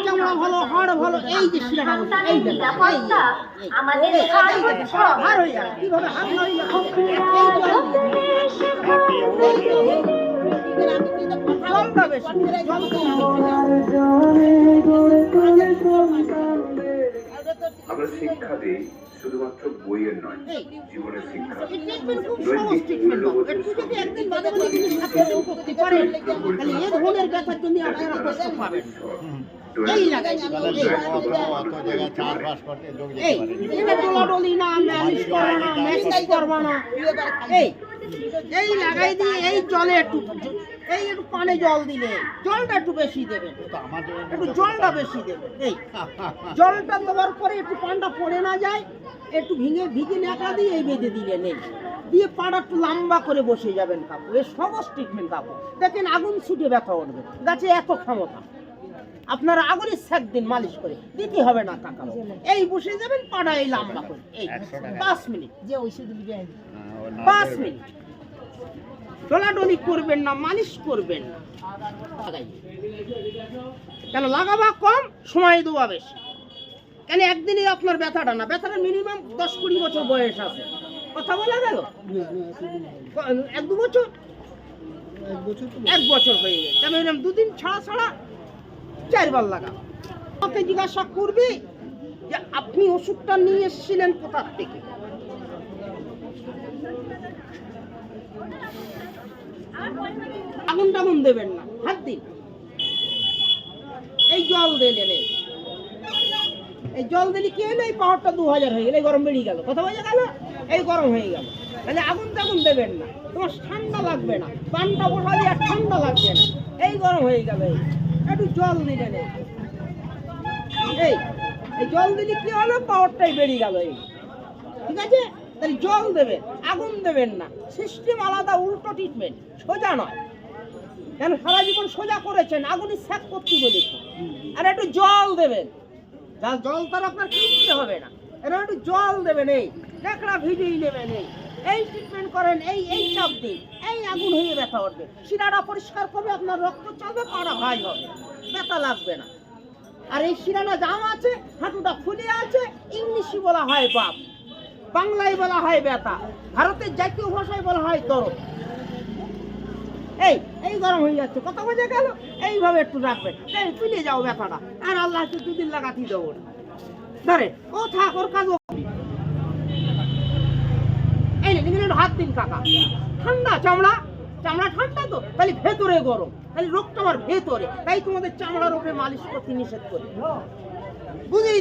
চামড়া ভালো, হাড় ভালো, এই যে শিরাটা বলছে, এই হাড় হয়ে যাবে, কিভাবে হাড় হয়ে যাবে, জলটা বেশি, আমরা শিক্ষা দিই শুধুমাত্র বইয়ের নয়, জীবনের শিক্ষা। এই লাগাই দিয়ে এই জলে একটু এই একটু পানে জল দিলে জলটা একটু বেশি দেবেন, একটু জলটা বেশি দেবেন। এই জলটা দেওয়ার পরে একটু পানটা পড়ে না যায়, একটু ভিগে ন্যাকা দিয়ে এই বেঁধে দিলেন, এই দিয়ে পাড়া একটু লম্বা করে বসে যাবেন কাপড়। এর সহজ ট্রিটমেন্ট কাপড়। দেখেন আগুন ছুটে ব্যথা উঠবে, গাছে এত ক্ষমতা। আপনারা আগুনের সেক দিন মালিশ করে দিতে হবে না কাকা, এই বসে যাবেন পাড়া এই লম্বা করে, এই 5 মিনিট, যে ওষুধ 5 মিনিট ডলাডলি করবেন না, মালিশ করবেন না। কেন লাগাবা কম, সময় দেওয়া বেশি। কেন একদিনে আপনার ব্যথাটা না, ব্যথাটা মিনিমাম 10-20 বছর বয়স আছে। কথা বলা গেল 1-2 বছর, 1 বছর হয়ে গেছে, তবে 2 দিন ছাড়া ছাড়া 4 বার লাগা। আমাকে জিজ্ঞাসা করবি যে আপনি ওষুধটা নিয়ে এসেছিলেন কোথা থেকে। আগুন টাগুন দেবেন না, হাত দিন, এই জল দিলেন, এই জল দিলে কি হলো, এই পাওয়ারটা 2000 হয়ে গেল, এই গরম বেরিয়ে গেল। কথা বোঝা গেল, এই গরম হয়ে গেল। তাহলে আগুন টাগুন দেবেন না, তোমার ঠান্ডা লাগবে না, পানটা বসালে আর ঠান্ডা লাগবে না, এই গরম হয়ে গেল। একটু জল দিলেন, এই জল দিলে কি হলো, পাওয়ারটাই বেরিয়ে গেল। এই ঠিক আছে, তাহলে জল দেবেন, আগুন দেবেন না। সিস্টেম আলাদা, উল্টো ট্রিটমেন্ট, সোজা নয়। কেন সারা জীবন সোজা করেছেন, আগুনে স্যাক করতে বলেছে। আর একটু জল দেবেন, জল তার আপনার কিনতে হবে না, এরা একটু জল দেবেন, এই ন্যাকড়া ভিজিয়ে নেবেন, এই ট্রিটমেন্ট করেন, এই চাপ দিন, এই আগুন হয়ে ব্যথা উঠবে, শিরাটা পরিষ্কার করবে, আপনার রক্ত চলবে, পাড়া ভাই হবে, ব্যথা লাগবে না। আর এই শিরাটা জাম আছে, হাঁটুটা ফুলে আছে, ইংলিশে বলা হয় বাপ, বাংলায় বলা হয় ব্যথা, ভারতের জাতীয় ভাষায় বলা হয় দরদ। এই গরম হয়ে যাচ্ছে, কথা বোঝা গেল, এইভাবে একটু রাখবেন, এই তুলে যাও ব্যথাটা, আর আল্লাহ 2 দিন লাগাতে দেবো না। ধরে ও থাকর কাজ, এই হাত দিন কাকা, ঠান্ডা চামড়া, চামড়া ঠান্ডা তো, তাহলে ভেতরে গরম, তাহলে রোগটা আমার ভেতরে, তাই তোমাদের চামড়ার উপরে মালিশ করতে নিষেধ করি, বুঝেই